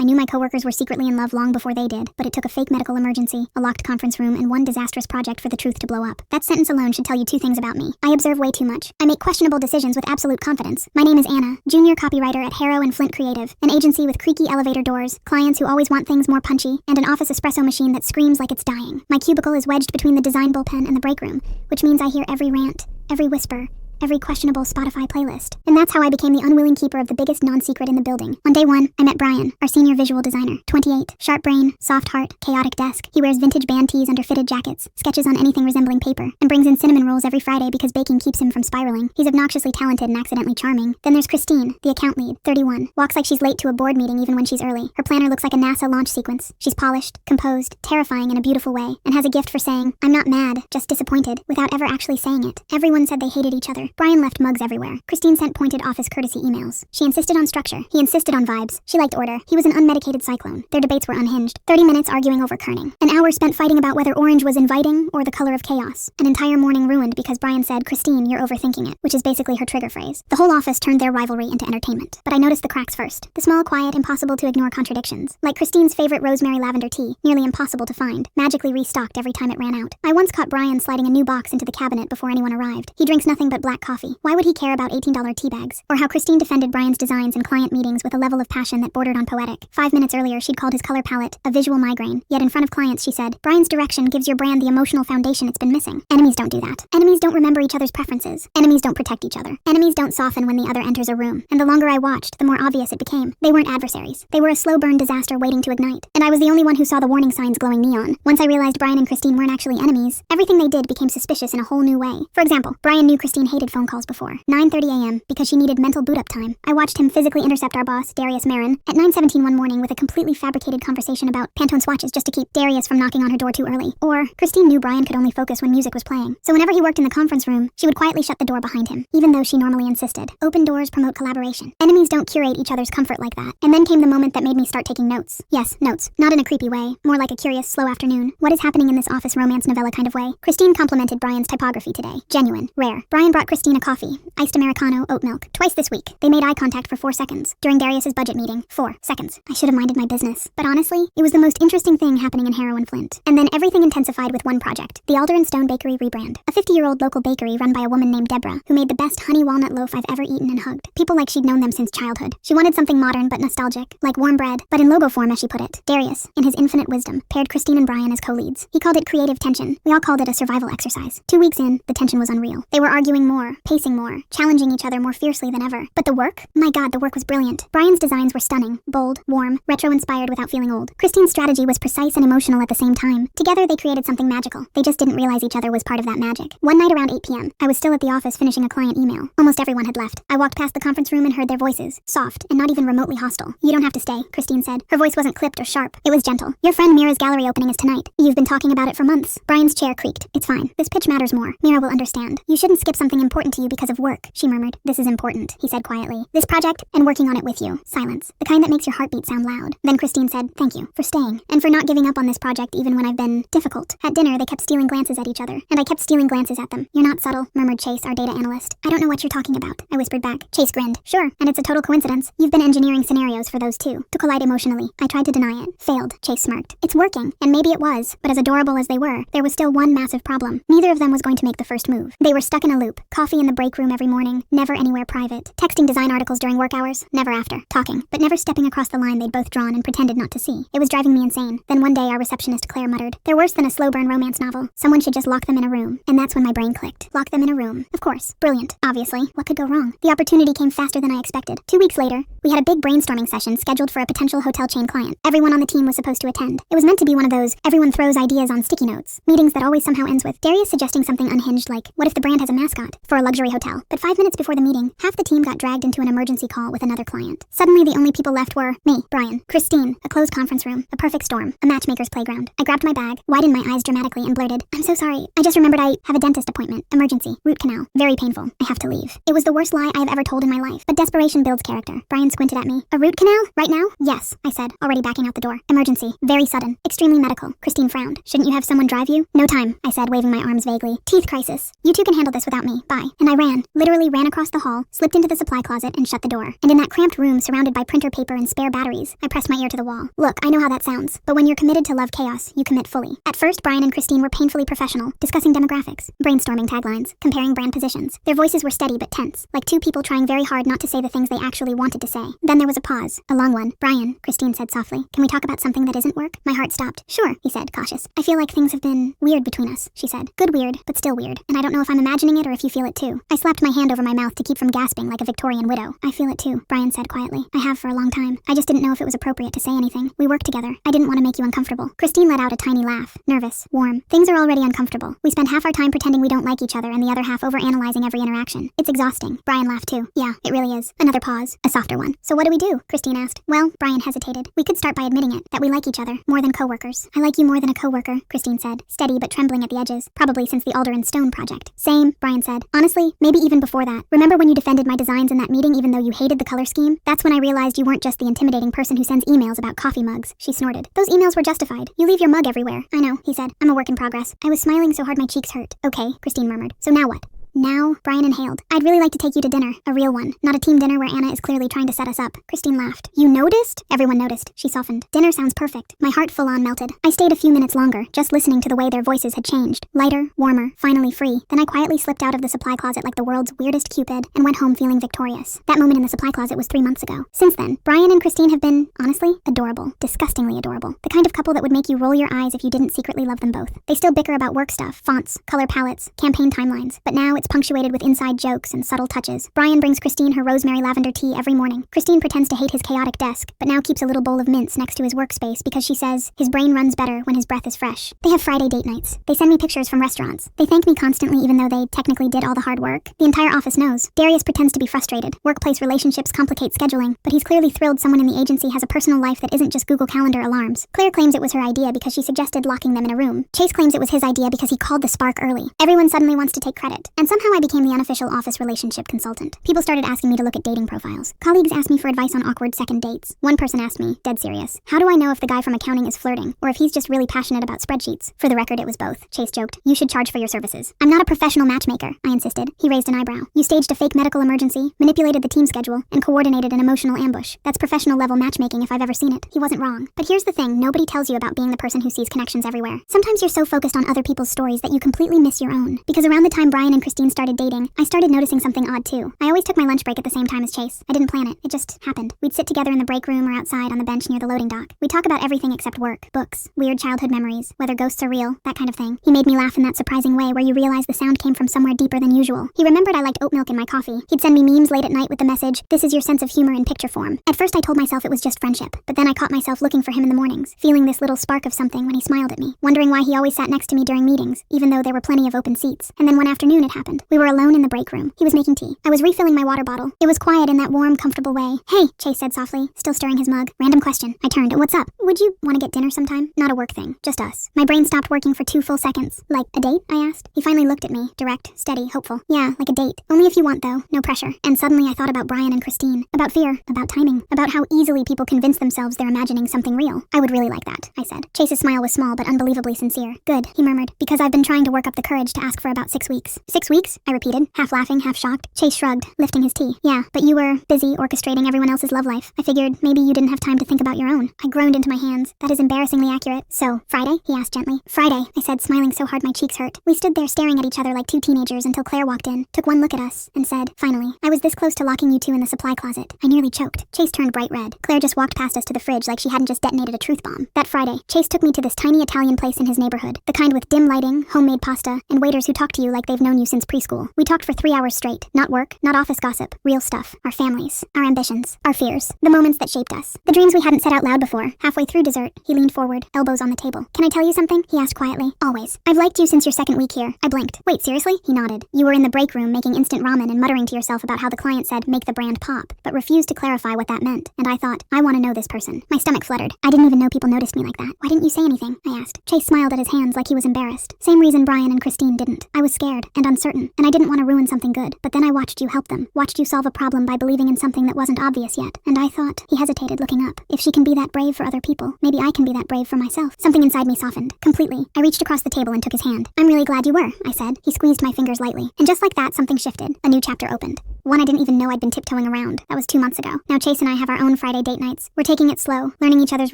knew my coworkers were secretly in love long before they did, but it took a fake medical emergency, a locked conference room, and one disastrous project for the truth to blow up. That sentence alone should tell you two things about me. I observe way too much. I make questionable decisions with absolute confidence. My name is Anna, junior copywriter at Harrow and Flint Creative, an agency with creaky elevator doors, clients who always want things more punchy, and an office espresso machine that screams like it's dying. My cubicle is wedged between the design bullpen and the break room, which means I hear every rant, every whisper, every questionable Spotify playlist. And that's how I became the unwilling keeper of the biggest non-secret in the building. On day one, I met Brian, our senior visual designer, 28, sharp brain, soft heart, chaotic desk. He wears vintage band tees under fitted jackets, sketches on anything resembling paper, and brings in cinnamon rolls every Friday because baking keeps him from spiraling. He's obnoxiously talented and accidentally charming. Then there's Christine, the account lead, 31, walks like she's late to a board meeting even when she's early. Her planner looks like a NASA launch sequence. She's polished, composed, terrifying in a beautiful way, and has a gift for saying, "I'm not mad, just disappointed," without ever actually saying it. Everyone said they hated each other. Brian left mugs everywhere. Christine sent pointed office courtesy emails. She insisted on structure. He insisted on vibes. She liked order. He was an unmedicated cyclone. Their debates were unhinged. 30 minutes arguing over kerning. An hour spent fighting about whether orange was inviting or the color of chaos. An entire morning ruined because Brian said, "Christine, you're overthinking it," which is basically her trigger phrase. The whole office turned their rivalry into entertainment. But I noticed the cracks first. The small, quiet, impossible to ignore contradictions. Like Christine's favorite rosemary lavender tea, nearly impossible to find, magically restocked every time it ran out. I once caught Brian sliding a new box into the cabinet before anyone arrived. He drinks nothing but black coffee. Why would he care about $18 tea bags? Or how Christine defended Brian's designs in client meetings with a level of passion that bordered on poetic. 5 minutes earlier, she'd called his color palette a visual migraine. Yet in front of clients, she said, "Brian's direction gives your brand the emotional foundation it's been missing." Enemies don't do that. Enemies don't remember each other's preferences. Enemies don't protect each other. Enemies don't soften when the other enters a room. And the longer I watched, the more obvious it became. They weren't adversaries. They were a slow burn disaster waiting to ignite. And I was the only one who saw the warning signs glowing neon. Once I realized Brian and Christine weren't actually enemies, everything they did became suspicious in a whole new way. For example, Brian knew Christine hated phone calls before 9:30 a.m. because she needed mental boot-up time. I watched him physically intercept our boss, Darius Marin, at 9:17 one morning with a completely fabricated conversation about Pantone swatches just to keep Darius from knocking on her door too early. Or, Christine knew Brian could only focus when music was playing. So whenever he worked in the conference room, she would quietly shut the door behind him, even though she normally insisted. Open doors promote collaboration. Enemies don't curate each other's comfort like that. And then came the moment that made me start taking notes. Yes, notes. Not in a creepy way, more like a curious, slow afternoon. What is happening in this office romance novella kind of way? Christine complimented Brian's typography today. Genuine. Rare. Brian brought Christine a coffee. Iced Americano, oat milk. Twice this week. They made eye contact for 4 seconds. During Darius's budget meeting, 4 seconds. I should have minded my business. But honestly, it was the most interesting thing happening in Harrow and Flint. And then everything intensified with one project. The Alder and Stone Bakery rebrand. A 50-year-old local bakery run by a woman named Deborah, who made the best honey walnut loaf I've ever eaten and hugged. People like she'd known them since childhood. She wanted something modern but nostalgic, like warm bread, but in logo form as she put it. Darius, in his infinite wisdom, paired Christine and Brian as co-leads. He called it creative tension. We all called it a survival exercise. 2 weeks in, the tension was unreal. They were arguing more, pacing more, challenging each other more fiercely than ever. But the work? My God, the work was brilliant. Brian's designs were stunning, bold, warm, retro-inspired without feeling old. Christine's strategy was precise and emotional at the same time. Together, they created something magical. They just didn't realize each other was part of that magic. One night around 8 p.m., I was still at the office finishing a client email. Almost everyone had left. I walked past the conference room and heard their voices, soft and not even remotely hostile. "You don't have to stay," Christine said. Her voice wasn't clipped or sharp. It was gentle. "Your friend Mira's gallery opening is tonight. You've been talking about it for months." Brian's chair creaked. "It's fine. This pitch matters more. Mira will understand. You shouldn't skip something important to you because of work," she murmured. "This is important," he said quietly. "This project, and working on it with you." Silence. The kind that makes your heartbeat sound loud. Then Christine said, "Thank you for staying, and for not giving up on this project even when I've been difficult." At dinner, they kept stealing glances at each other, and I kept stealing glances at them. "You're not subtle," murmured Chase, our data analyst. "I don't know what you're talking about," I whispered back. Chase grinned. "Sure, and it's a total coincidence. You've been engineering scenarios for those too." To collide emotionally. I tried to deny it. Failed. Chase smirked. "It's working, and maybe it was, but as adorable as they were, there was still one massive problem. Neither of them was going to make the first move. They were stuck in a loop. Coffee in the break room every morning, never anywhere private. Texting design articles during work hours, never after. Talking, but never stepping across the line they'd both drawn and pretended not to see. It was driving me insane. Then one day our receptionist Claire muttered, "They're worse than a slow burn romance novel. Someone should just lock them in a room." And that's when my brain clicked. Lock them in a room. Of course. Brilliant. Obviously. What could go wrong? The opportunity came faster than I expected. 2 weeks later, we had a big brainstorming session scheduled for a potential hotel chain client. Everyone on the team was supposed to attend. It was meant to be one of those everyone throws ideas on sticky notes meetings that always somehow ends with Darius suggesting something unhinged like, "What if the brand has a mascot?" for a luxury hotel. But 5 minutes before the meeting, half the team got dragged into an emergency call with another client. Suddenly the only people left were me, Brian, Christine, a closed conference room, a perfect storm, a matchmaker's playground. I grabbed my bag, widened my eyes dramatically, and blurted, "I'm so sorry. I just remembered I have a dentist appointment. Emergency. Root canal. Very painful. I have to leave." It was the worst lie I have ever told in my life, but desperation builds character. Brian squinted at me. "A root canal? Right now?" "Yes," I said, already backing out the door. "Emergency. Very sudden. Extremely medical." Christine frowned. "Shouldn't you have someone drive you?" "No time," I said, waving my arms vaguely. "Teeth crisis. You two can handle this without me. Bye." Bye. And I ran, literally ran across the hall, slipped into the supply closet, and shut the door. And in that cramped room surrounded by printer paper and spare batteries, I pressed my ear to the wall. Look, I know how that sounds, but when you're committed to love chaos, you commit fully. At first, Brian and Christine were painfully professional, discussing demographics, brainstorming taglines, comparing brand positions. Their voices were steady but tense, like two people trying very hard not to say the things they actually wanted to say. Then there was a pause, a long one. Brian, Christine said softly, can we talk about something that isn't work? My heart stopped. Sure, he said, cautious. I feel like things have been weird between us, she said. Good weird, but still weird. And I don't know if I'm imagining it or if you feel it too. I slapped my hand over my mouth to keep from gasping like a Victorian widow. I feel it too, Brian said quietly. I have for a long time. I just didn't know if it was appropriate to say anything. We work together. I didn't want to make you uncomfortable. Christine let out a tiny laugh. Nervous, warm. Things are already uncomfortable. We spend half our time pretending we don't like each other and the other half overanalyzing every interaction. It's exhausting. Brian laughed too. Yeah, it really is. Another pause. A softer one. So what do we do? Christine asked. Well, Brian hesitated. We could start by admitting it, that we like each other, more than coworkers. I like you more than a coworker, Christine said, steady but trembling at the edges, probably since the Alder and Stone project. Same, Brian said. Honestly, maybe even before that. Remember when you defended my designs in that meeting even though you hated the color scheme? That's when I realized you weren't just the intimidating person who sends emails about coffee mugs. She snorted. Those emails were justified. You leave your mug everywhere. I know, he said. I'm a work in progress. I was smiling so hard my cheeks hurt. Okay, Christine murmured. So now what? Now, Brian inhaled. I'd really like to take you to dinner. A real one. Not a team dinner where Anna is clearly trying to set us up. Christine laughed. You noticed? Everyone noticed. She softened. Dinner sounds perfect. My heart full-on melted. I stayed a few minutes longer, just listening to the way their voices had changed. Lighter, warmer, finally free. Then I quietly slipped out of the supply closet like the world's weirdest Cupid and went home feeling victorious. That moment in the supply closet was 3 months ago. Since then, Brian and Christine have been, honestly, adorable. Disgustingly adorable. The kind of couple that would make you roll your eyes if you didn't secretly love them both. They still bicker about work stuff, fonts, color palettes, campaign timelines, but now it's punctuated with inside jokes and subtle touches. Brian brings Christine her rosemary lavender tea every morning. Christine pretends to hate his chaotic desk, but now keeps a little bowl of mints next to his workspace because she says his brain runs better when his breath is fresh. They have Friday date nights. They send me pictures from restaurants. They thank me constantly even though they technically did all the hard work. The entire office knows. Darius pretends to be frustrated. Workplace relationships complicate scheduling, but he's clearly thrilled someone in the agency has a personal life that isn't just Google Calendar alarms. Claire claims it was her idea because she suggested locking them in a room. Chase claims it was his idea because he called the spark early. Everyone suddenly wants to take credit. And somehow I became the unofficial office relationship consultant. People started asking me to look at dating profiles. Colleagues asked me for advice on awkward second dates. One person asked me, dead serious, how do I know if the guy from accounting is flirting, or if he's just really passionate about spreadsheets? For the record, it was both. Chase joked, you should charge for your services. I'm not a professional matchmaker, I insisted. He raised an eyebrow. You staged a fake medical emergency, manipulated the team schedule, and coordinated an emotional ambush. That's professional level matchmaking if I've ever seen it. He wasn't wrong. But here's the thing, nobody tells you about being the person who sees connections everywhere. Sometimes you're so focused on other people's stories that you completely miss your own. Because around the time Brian and Christine started dating, I started noticing something odd too. I always took my lunch break at the same time as Chase. I didn't plan it. It just happened. We'd sit together in the break room or outside on the bench near the loading dock. We'd talk about everything except work, books, weird childhood memories, whether ghosts are real, that kind of thing. He made me laugh in that surprising way where you realize the sound came from somewhere deeper than usual. He remembered I liked oat milk in my coffee. He'd send me memes late at night with the message, this is your sense of humor in picture form. At first I told myself it was just friendship, but then I caught myself looking for him in the mornings, feeling this little spark of something when he smiled at me, wondering why he always sat next to me during meetings, even though there were plenty of open seats. And then one afternoon it happened. We were alone in the break room. He was making tea. I was refilling my water bottle. It was quiet in that warm, comfortable way. Hey, Chase said softly, still stirring his mug. Random question. I turned. What's up? Would you want to get dinner sometime? Not a work thing. Just us. My brain stopped working for 2 full seconds. Like, a date? I asked. He finally looked at me. Direct, steady, hopeful. Yeah, like a date. Only if you want, though. No pressure. And suddenly I thought about Brian and Christine. About fear. About timing. About how easily people convince themselves they're imagining something real. I would really like that, I said. Chase's smile was small but unbelievably sincere. Good, he murmured. Because I've been trying to work up the courage to ask for about 6 weeks. 6 weeks? I repeated, half laughing, half shocked. Chase shrugged, lifting his tea. Yeah, but you were busy orchestrating everyone else's love life. I figured maybe you didn't have time to think about your own. I groaned into my hands. That is embarrassingly accurate. So, Friday? He asked gently. Friday, I said, smiling so hard my cheeks hurt. We stood there staring at each other like 2 teenagers until Claire walked in, took one look at us, and said, finally, I was this close to locking you 2 in the supply closet. I nearly choked. Chase turned bright red. Claire just walked past us to the fridge like she hadn't just detonated a truth bomb. That Friday, Chase took me to this tiny Italian place in his neighborhood. The kind with dim lighting, homemade pasta, and waiters who talk to you like they've known you since preschool. We talked for 3 hours straight. Not work, not office gossip, real stuff. Our families, our ambitions, our fears, the moments that shaped us. The dreams we hadn't said out loud before. Halfway through dessert, he leaned forward, elbows on the table. Can I tell you something? He asked quietly. Always. I've liked you since your 2nd week here. I blinked. Wait, seriously? He nodded. You were in the break room making instant ramen and muttering to yourself about how the client said, make the brand pop, but refused to clarify what that meant. And I thought, I want to know this person. My stomach fluttered. I didn't even know people noticed me like that. Why didn't you say anything? I asked. Chase smiled at his hands like he was embarrassed. Same reason Brian and Christine didn't. I was scared and uncertain certain, and I didn't want to ruin something good. But then I watched you help them, watched you solve a problem by believing in something that wasn't obvious yet. And I thought, he hesitated, looking up, if she can be that brave for other people, maybe I can be that brave for myself. Something inside me softened, completely. I reached across the table and took his hand. I'm really glad you were, I said. He squeezed my fingers lightly. And just like that, something shifted. A new chapter opened. One I didn't even know I'd been tiptoeing around. That was 2 months ago. Now Chase and I have our own Friday date nights. We're taking it slow, learning each other's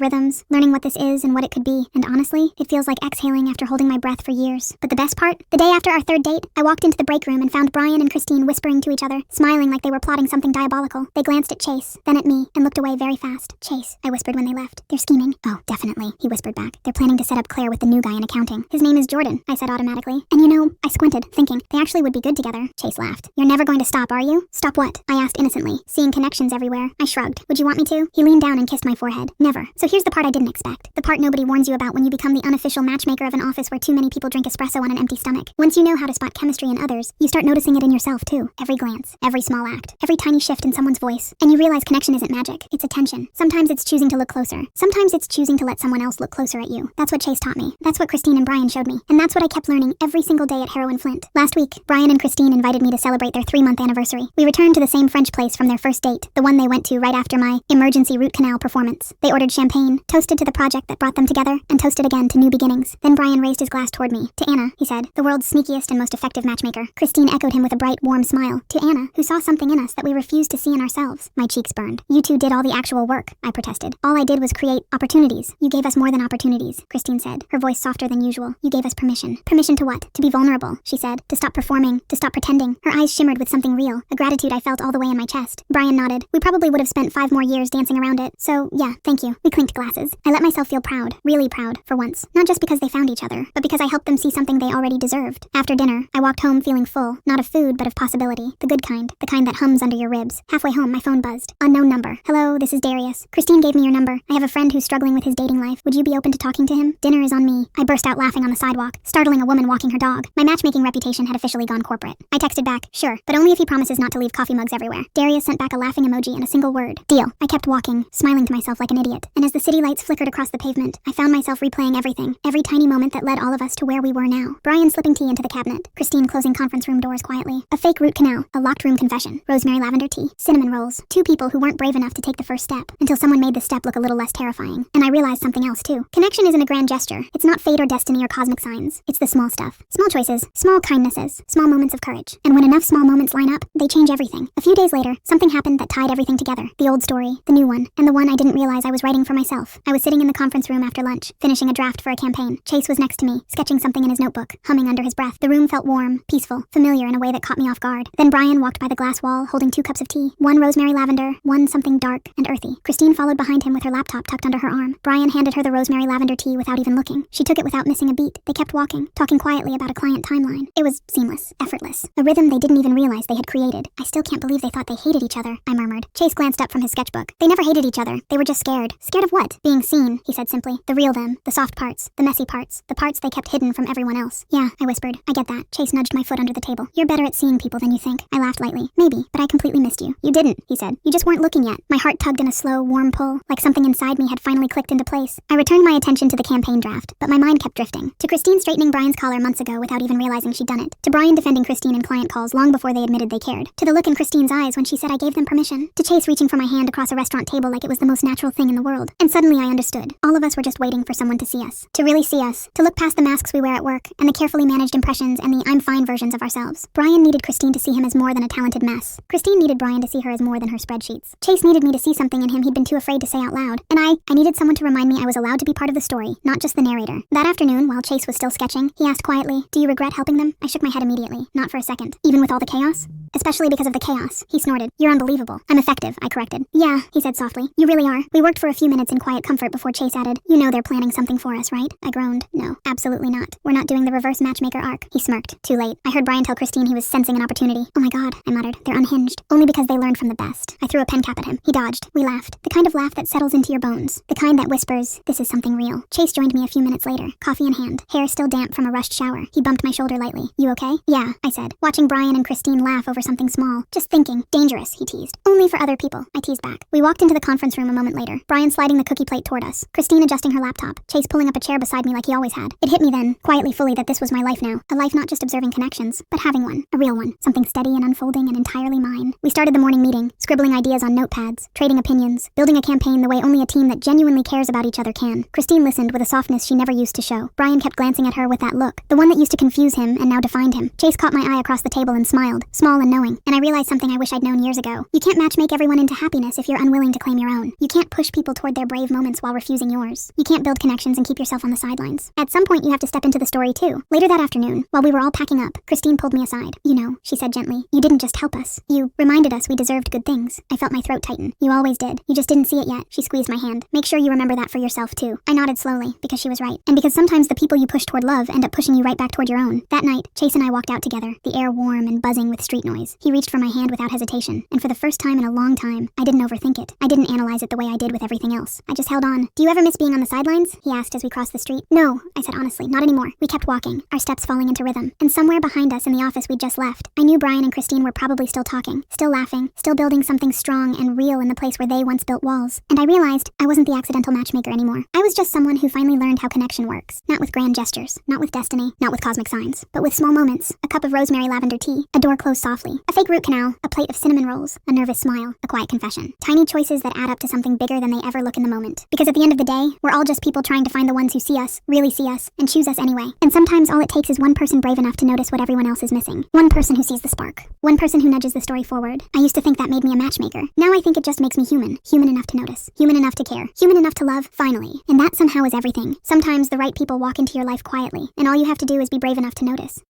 rhythms, learning what this is and what it could be. And honestly, it feels like exhaling after holding my breath for years. But the best part? The day after our third date, I walked into the break room and found Brian and Christine whispering to each other, smiling like they were plotting something diabolical. They glanced at Chase, then at me, and looked away very fast. Chase, I whispered when they left. They're scheming. Oh, definitely, he whispered back. They're planning to set up Claire with the new guy in accounting. His name is Jordan, I said automatically. And you know, I squinted, thinking, they actually would be good together. Chase laughed. You're never going to stop, are you? Stop what? I asked innocently, seeing connections everywhere. I shrugged. Would you want me to? He leaned down and kissed my forehead. Never. So here's the part I didn't expect. The part nobody warns you about when you become the unofficial matchmaker of an office where too many people drink espresso on an empty stomach. Once you know how to spot chemistry in others, you start noticing it in yourself too. Every glance, every small act, every tiny shift in someone's voice. And you realize connection isn't magic. It's attention. Sometimes it's choosing to look closer. Sometimes it's choosing to let someone else look closer at you. That's what Chase taught me. That's what Christine and Brian showed me. And that's what I kept learning every single day at Harrow and Flint. Last week, Brian and Christine invited me to celebrate their 3-month anniversary. We returned to the same French place from their first date, the one they went to right after my emergency root canal performance. They ordered champagne, toasted to the project that brought them together, and toasted again to new beginnings. Then Brian raised his glass toward me. To Anna, he said, the world's sneakiest and most effective matchmaker. Christine echoed him with a bright, warm smile. To Anna, who saw something in us that we refused to see in ourselves. My cheeks burned. You two did all the actual work, I protested. All I did was create opportunities. You gave us more than opportunities, Christine said, her voice softer than usual. You gave us permission. Permission to what? To be vulnerable, she said. To stop performing, to stop pretending. Her eyes shimmered with something real, a gratitude I felt all the way in my chest. Brian nodded. We probably would have spent 5 more years dancing around it. So, yeah, thank you. We clinked glasses. I let myself feel proud, really proud, for once. Not just because they found each other, but because I helped them see something they already deserved. After dinner, I walked home feeling full, not of food, but of possibility. The good kind, the kind that hums under your ribs. Halfway home, my phone buzzed. Unknown number. Hello, this is Darius. Christine gave me your number. I have a friend who's struggling with his dating life. Would you be open to talking to him? Dinner is on me. I burst out laughing on the sidewalk, startling a woman walking her dog. My matchmaking reputation had officially gone corporate. I texted back, sure, but only if he promises not to leave coffee mugs everywhere. Darius sent back a laughing emoji and a single word. Deal. I kept walking, smiling to myself like an idiot. And as the city lights flickered across the pavement, I found myself replaying everything, every tiny moment that led all of us to where we were now. Brian slipping tea into the cabinet, Christine closing conference room doors quietly, a fake root canal, a locked room confession, rosemary lavender tea, cinnamon rolls, 2 people who weren't brave enough to take the first step, until someone made the step look a little less terrifying. And I realized something else too. Connection isn't a grand gesture. It's not fate or destiny or cosmic signs. It's the small stuff. Small choices, small kindnesses, small moments of courage. And when enough small moments line up, they change everything. A few days later, something happened that tied everything together. The old story, the new one, and the one I didn't realize I was writing for myself. I was sitting in the conference room after lunch, finishing a draft for a campaign. Chase was next to me, sketching something in his notebook, humming under his breath. The room felt warm, peaceful, familiar in a way that caught me off guard. Then Brian walked by the glass wall, holding 2 cups of tea, one rosemary lavender, one something dark and earthy. Christine followed behind him with her laptop tucked under her arm. Brian handed her the rosemary lavender tea without even looking. She took it without missing a beat. They kept walking, talking quietly about a client timeline. It was seamless, effortless, a rhythm they didn't even realize they had created. I still can't believe they thought they hated each other, I murmured. Chase glanced up from his sketchbook. They never hated each other. They were just scared. Scared of what? Being seen, he said simply. The real them, the soft parts, the messy parts, the parts they kept hidden from everyone else. Yeah, I whispered. I get that. Chase nudged my foot under the table. You're better at seeing people than you think. I laughed lightly. Maybe, but I completely missed you. You didn't, he said. You just weren't looking yet. My heart tugged in a slow, warm pull, like something inside me had finally clicked into place. I returned my attention to the campaign draft, but my mind kept drifting. To Christine straightening Brian's collar months ago without even realizing she'd done it. To Brian defending Christine in client calls long before they admitted they cared. To the look in Christine's eyes when she said I gave them permission. To Chase reaching for my hand across a restaurant table like it was the most natural thing in the world. And suddenly I understood. All of us were just waiting for someone to see us. To really see us. To look past the masks we wear at work, and the carefully managed impressions and the I'm fine versions of ourselves. Brian needed Christine to see him as more than a talented mess. Christine needed Brian to see her as more than her spreadsheets. Chase needed me to see something in him he'd been too afraid to say out loud. And I needed someone to remind me I was allowed to be part of the story, not just the narrator. That afternoon, while Chase was still sketching, he asked quietly, do you regret helping them? I shook my head immediately. Not for a second. Even with all the chaos? Especially because of the chaos. He snorted. You're unbelievable. I'm effective, I corrected. Yeah, he said softly. You really are. We worked for a few minutes in quiet comfort before Chase added, you know they're planning something for us, right? I groaned. No, absolutely not. We're not doing the reverse matchmaker arc. He smirked. Too late. I heard Brian tell Christine he was sensing an opportunity. Oh my god, I muttered. They're unhinged. Only because they learned from the best. I threw a pen cap at him. He dodged. We laughed. The kind of laugh that settles into your bones. The kind that whispers, this is something real. Chase joined me a few minutes later, coffee in hand, hair still damp from a rushed shower. He bumped my shoulder lightly. You okay? Yeah, I said, watching Brian and Christine laugh over something small. Just thinking. Dangerous, he teased. Only for other people, I teased back. We walked into the conference room a moment later, Brian sliding the cookie plate toward us, Christine adjusting her laptop, Chase pulling up a chair beside me like he always had. It hit me then, quietly fully, that this was my life now. A life not just observing connections, but having one. A real one. Something steady and unfolding and entirely mine. We started the morning meeting, scribbling ideas on notepads, trading opinions, building a campaign the way only a team that genuinely cares about each other can. Christine listened with a softness she never used to show. Brian kept glancing at her with that look, the one that used to confuse him and now defined him. Chase caught my eye across the table and smiled, small and knowing, and I realized something I wish I'd known years ago. You can't matchmake everyone into happiness if you're unwilling to claim your own. You can't push people toward their brave moments while refusing yours. You can't build connections and keep yourself on the sidelines. At some point you have to step into the story too. Later that afternoon, while we were all packing up, Christine pulled me aside. You know, she said gently, you didn't just help us. You reminded us we deserved good things. I felt my throat tighten. You always did. You just didn't see it yet. She squeezed my hand. Make sure you remember that for yourself too. I nodded slowly, because she was right. And because sometimes the people you push toward love end up pushing you right back toward your own. That night, Chase and I walked out together, the air warm and buzzing with street noise. He reached for my hand without hesitation, and for the first time in a long time, I didn't overthink it. I didn't analyze it the way I did with everything else. I just held on. Do you ever miss being on the sidelines? He asked as we crossed the street. No, I said honestly, not anymore. We kept walking, our steps falling into rhythm. And somewhere behind us in the office we'd just left, I knew Brian and Christine were probably still talking, still laughing, still building something strong and real in the place where they once built walls. And I realized I wasn't the accidental matchmaker anymore. I was just someone who finally learned how connection works. Not with grand gestures, not with destiny, not with cosmic signs, but with small moments. A cup of rosemary lavender tea, a door closed softly, a fake root canal, a plate of cinnamon rolls, a nervous smile, a quiet confession. Tiny choices that add up to something bigger than they ever look in the moment. Because at the end of the day, we're all just people trying to find the ones who see us, really see us, and choose us anyway. And sometimes all it takes is one person brave enough to notice what everyone else is missing. One person who sees the spark. One person who nudges the story forward. I used to think that made me a matchmaker. Now I think it just makes me human. Human enough to notice. Human enough to care. Human enough to love, finally. And that somehow is everything. Sometimes the right people walk into your life quietly, and all you have to do is be brave enough to notice.